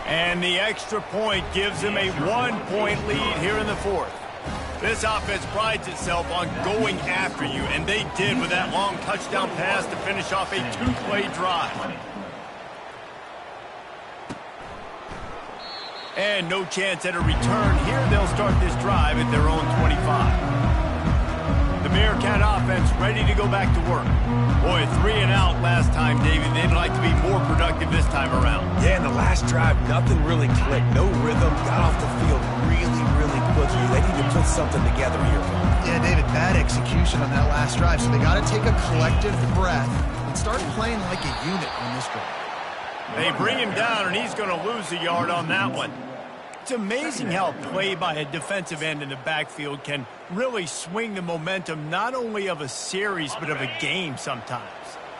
And the extra point gives him a 1-point lead here in the 4th. This offense prides itself on going after you, and they did with that long touchdown pass to finish off a 2-play drive. And no chance at a return. Here they'll start this drive at their own 25. The Bearcat offense ready to go back to work. Boy, 3 and out last time, David. They'd like to be more productive this time around. Yeah, in the last drive, nothing really clicked. No rhythm. Got off the field really, really quickly. They need to put something together here. Yeah, David, bad execution on that last drive. So they got to take a collective breath and start playing like a unit on this drive. They bring him down, and he's going to lose a yard on that one. It's amazing how play by a defensive end in the backfield can really swing the momentum not only of a series but of a game sometimes.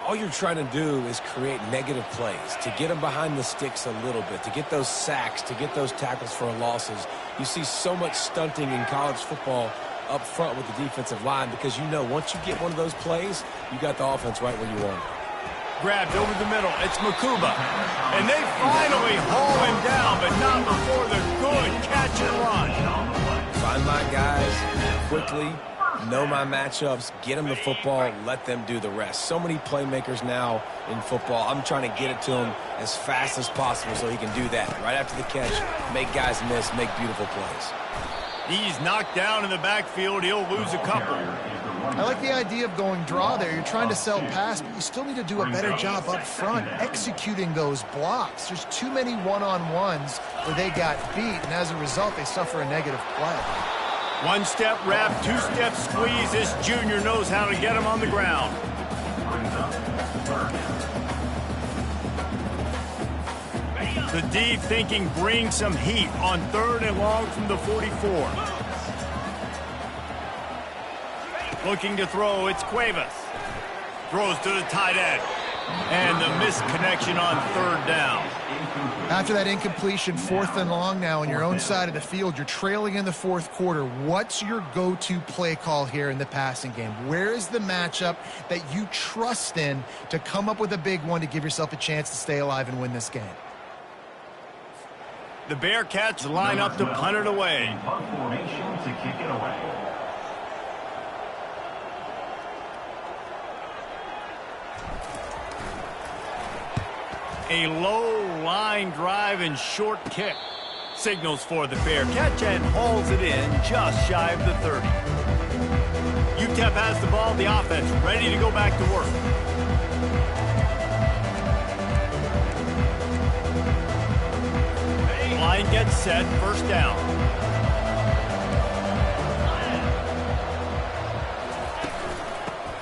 All you're trying to do is create negative plays, to get them behind the sticks a little bit, to get those sacks, to get those tackles for losses. You see so much stunting in college football up front with the defensive line because you know once you get one of those plays, you got the offense right where you want it. Grabbed over the middle. It's Makuba. And they finally haul him down, but not before the good catch and run. Find my guys quickly, know my matchups, get them the football, let them do the rest. So many playmakers now in football. I'm trying to get it to him as fast as possible so he can do that. Right after the catch, make guys miss, make beautiful plays. He's knocked down in the backfield. He'll lose a couple. I like the idea of going draw there. You're trying to sell pass, but you still need to do a better job up front executing those blocks. There's too many one-on-ones where they got beat, and as a result, they suffer a negative play. One-step wrap, two-step squeeze. This junior knows how to get him on the ground. The D thinking bring some heat on 3rd and long from the 44. Looking to throw, it's Cuevas. Throws to the tight end. And the missed connection on 3rd down. After that incompletion, 4th and long now on your own side of the field, you're trailing in the 4th quarter. What's your go-to play call here in the passing game? Where is the matchup that you trust in to come up with a big one to give yourself a chance to stay alive and win this game? The Bearcats line up to punt it away. Punt formation to kick it away. A low line drive and short kick. Signals for the Bearcats and hauls it in just shy of the 30. UTEP has the ball, the offense ready to go back to work. Line gets set, 1st down.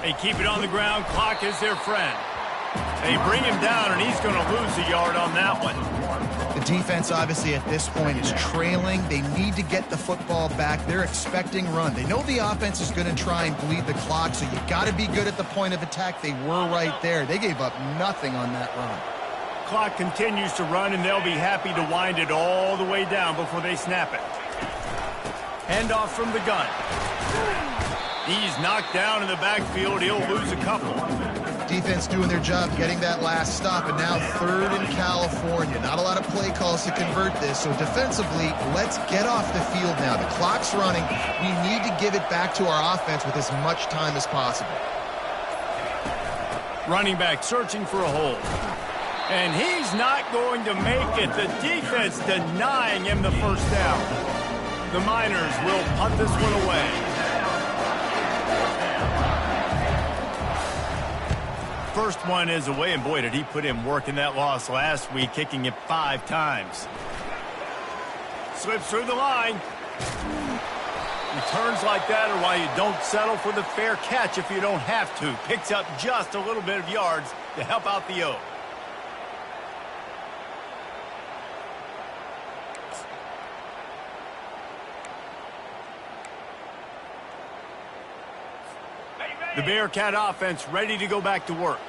They keep it on the ground, clock is their friend. They bring him down, and he's going to lose a yard on that one. The defense, obviously, at this point is trailing. They need to get the football back. They're expecting run. They know the offense is going to try and bleed the clock, so you got to be good at the point of attack. They were right there. They gave up nothing on that run. Clock continues to run, and they'll be happy to wind it all the way down before they snap it. Handoff from the gun. He's knocked down in the backfield. He'll lose a couple. Defense doing their job getting that last stop, and now 3rd in California. Not a lot of play calls to convert this, so defensively, let's get off the field now. The clock's running. We need to give it back to our offense with as much time as possible. Running back searching for a hole. And he's not going to make it. The defense denying him the 1st down. The Miners will punt this one away. First one is away, and boy, did he put in work in that loss last week, kicking it 5 times. Slips through the line. Returns like that are why you don't settle for the fair catch if you don't have to. Picks up just a little bit of yards to help out the O. The Bearcat offense ready to go back to work.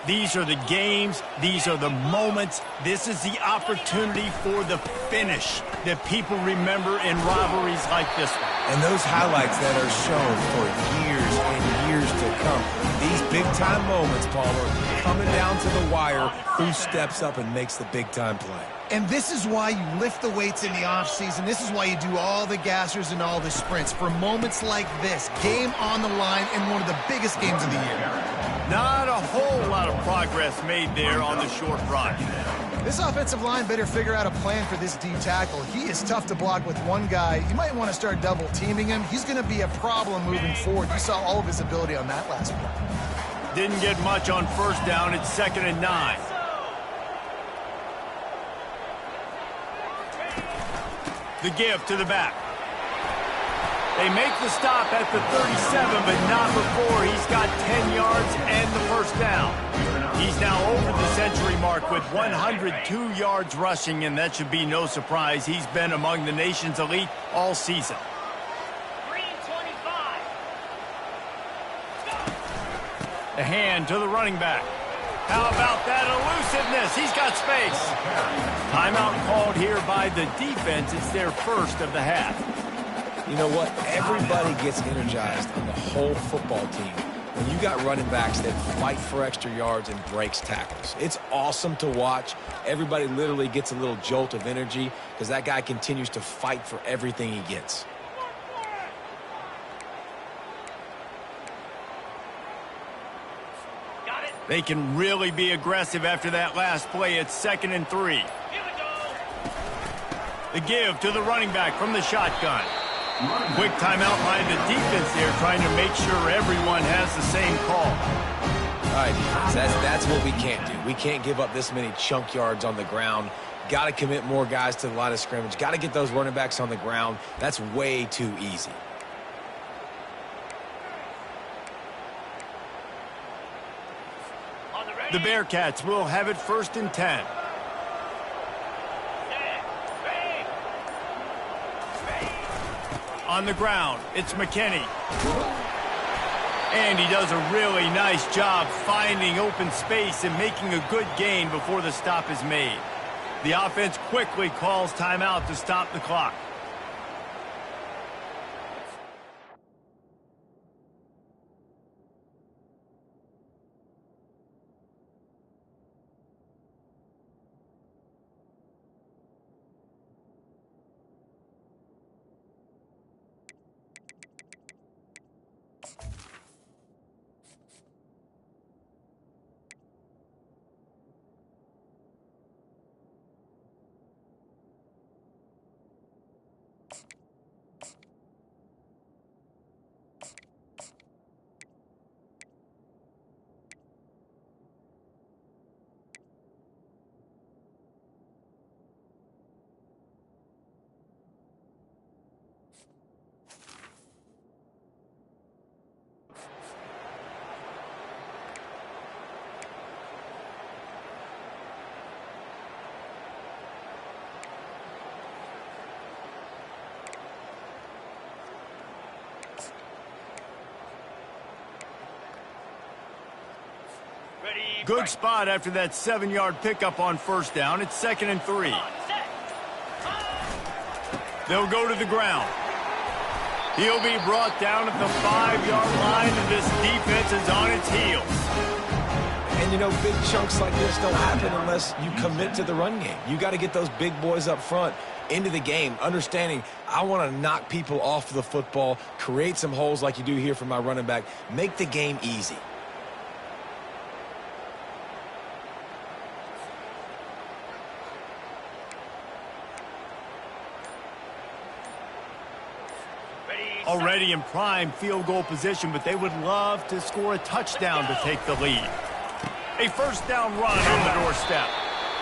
These are the games. These are the moments. This is the opportunity for the finish that people remember in rivalries like this one. And those highlights that are shown for years and years to come. These big-time moments, Paul, are coming down to the wire. Who steps up and makes the big-time play? And this is why you lift the weights in the offseason. This is why you do all the gassers and all the sprints. For moments like this, game on the line in one of the biggest games of the year. Not a whole lot of progress made there on the short run. This offensive line better figure out a plan for this D tackle. He is tough to block with one guy. You might want to start double teaming him. He's going to be a problem moving forward. You saw all of his ability on that last one. Didn't get much on 1st down. It's 2nd and 9. The give to the back. They make the stop at the 37, but not before he's got 10 yards and the 1st down. He's now over the century mark with 102 yards rushing, and that should be no surprise. He's been among the nation's elite all season. Green 25. A hand to the running back. How about that elusiveness? He's got space. Timeout called here by the defense. It's their 1st of the half. You know what? Everybody gets energized on the whole football team when you got running backs that fight for extra yards and breaks tackles. It's awesome to watch. Everybody literally gets a little jolt of energy because that guy continues to fight for everything he gets. They can really be aggressive after that last play. It's 2nd and 3. Here we go. The give to the running back from the shotgun. Quick timeout by the defense there, trying to make sure everyone has the same call. All right, defense, that's what we can't do. We can't give up this many chunk yards on the ground. Got to commit more guys to the line of scrimmage. Got to get those running backs on the ground. That's way too easy. The Bearcats will have it 1st and 10. On the ground, it's McKinney. And he does a really nice job finding open space and making a good gain before the stop is made. The offense quickly calls timeout to stop the clock. Good spot after that 7-yard pickup on 1st down. It's 2nd and 3. They'll go to the ground. He'll be brought down at the 5-yard line, and this defense is on its heels. And, you know, big chunks like this don't happen unless you commit to the run game. You got to get those big boys up front into the game, understanding I want to knock people off the football, create some holes like you do here for my running back, make the game easy. Already in prime field goal position, but they would love to score a touchdown to take the lead. A 1st down run on the doorstep.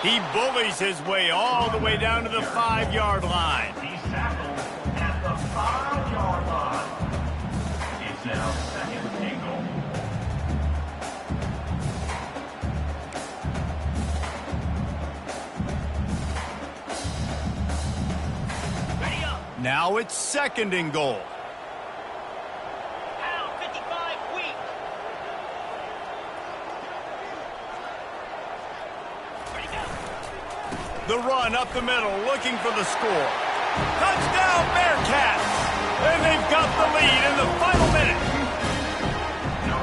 He bullies his way all the way down to the 5-yard line. He's tackled at the 5-yard line. It's now 2nd and goal. Ready up. Now it's 2nd and goal. Pound 55 weak. Ready go. The run up the middle, looking for the score. Touchdown, Bearcats! And they've got the lead in the final minute.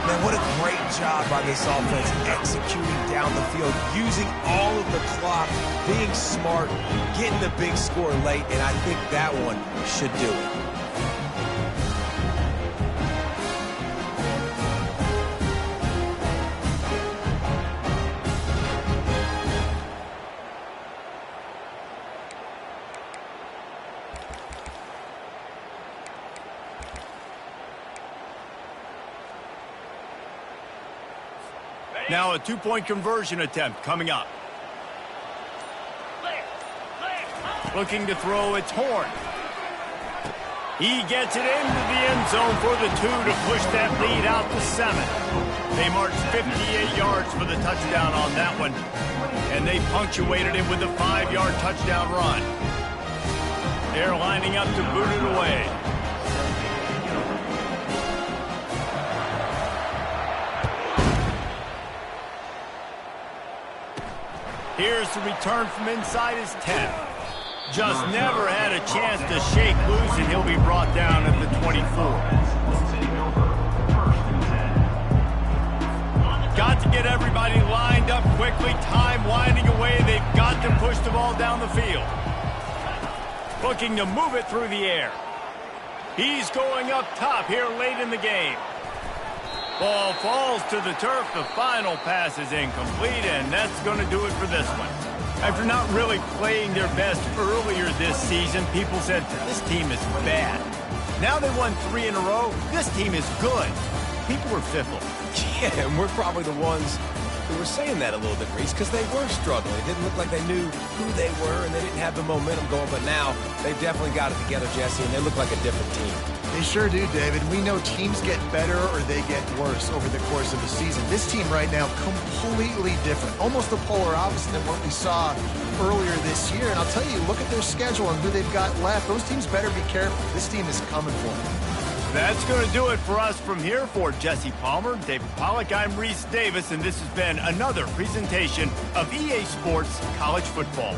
Man, what a great job by this offense executing down the field, using all of the clock, being smart, getting the big score late, and I think that one should do it. Now a 2-point conversion attempt coming up. Looking to throw, it's Horn. He gets it into the end zone for the 2 to push that lead out to 7. They marched 58 yards for the touchdown on that one, and they punctuated it with a 5-yard touchdown run. They're lining up to boot it away. Here's the return from inside his 10. Just never had a chance to shake loose, and he'll be brought down at the 24. Got to get everybody lined up quickly. Time winding away. They've got to push the ball down the field. Looking to move it through the air. He's going up top here late in the game. Ball falls to the turf. The final pass is incomplete, and that's going to do it for this one. After not really playing their best earlier this season, people said, this team is bad. Now they won 3 in a row. This team is good. People were fickle. Yeah, and we're probably the ones who were saying that a little bit, Reese, because they were struggling. It didn't look like they knew who they were, and they didn't have the momentum going. But now they've definitely got it together, Jesse, and they look like a different team. They sure do, David. We know teams get better or they get worse over the course of a season. This team right now, completely different. Almost the polar opposite than what we saw earlier this year. And I'll tell you, look at their schedule and who they've got left. Those teams better be careful. This team is coming for them. That's going to do it for us from here. For Jesse Palmer, David Pollack, I'm Reese Davis, and this has been another presentation of EA Sports College Football.